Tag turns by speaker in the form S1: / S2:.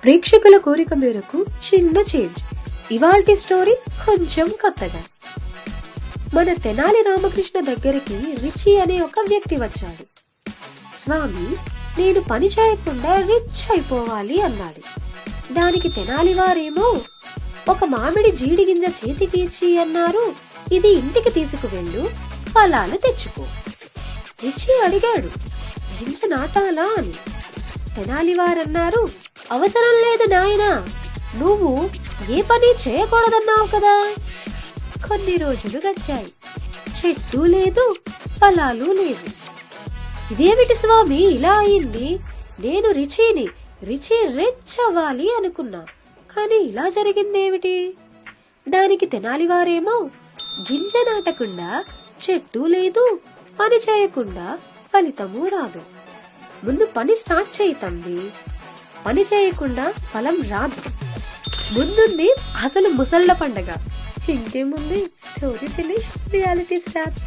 S1: ప్రేక్షకుల కోరిక మేరకు చిన్న చేంజ్. ఇవాల్టి స్టోరీ కొంచెం కొత్తగా. మన తెనాలి రామకృష్ణ దగ్గరికి రిచి అనే ఒక వ్యక్తి వచ్చాడు. స్వామి, నేను పని చేయకుండా రిచ్ అయిపోవాలి అన్నాడు. దానికి తెనాలి వారేమో, ఒక మామిడి జీడి గింజ చేతికి ఇచ్చి అన్నారు, ఇది ఇంటికి తీసుకువెళ్ళు, ఫలాలు తెచ్చుకో. రిచి అడిగాడు, గింజ నాటాలా అని. తెనాలి వారన్నారు, అవసరం లేదు నాయనా, నువ్వు ఏ పని చేయకూడదన్నావు కదా. కొన్ని రోజులు గడిచాయి. చెట్టు లేదు, ఫలాలు లేవు. ఇదేమిటి స్వామి ఇలా అయింది? నేను రిచిని, రిచి రిచ్ అవ్వాలి అనుకున్నా, కానీ ఇలా జరిగిందేమిటి? దానికి తెనాలి వారేమో, గింజ నాటకుండా చెట్టు లేదు, పని చేయకుండా ఫలితము రాదు. ముందు పని స్టార్ట్ చేయి తండ్రి, పని చేయకుండా ఫలం రాదు. ముందుంది అసలు ముసళ్ళ పండగ. ఇంకేముంది, స్టోరీ ఫినిష్, రియాలిటీ స్టార్ట్స్.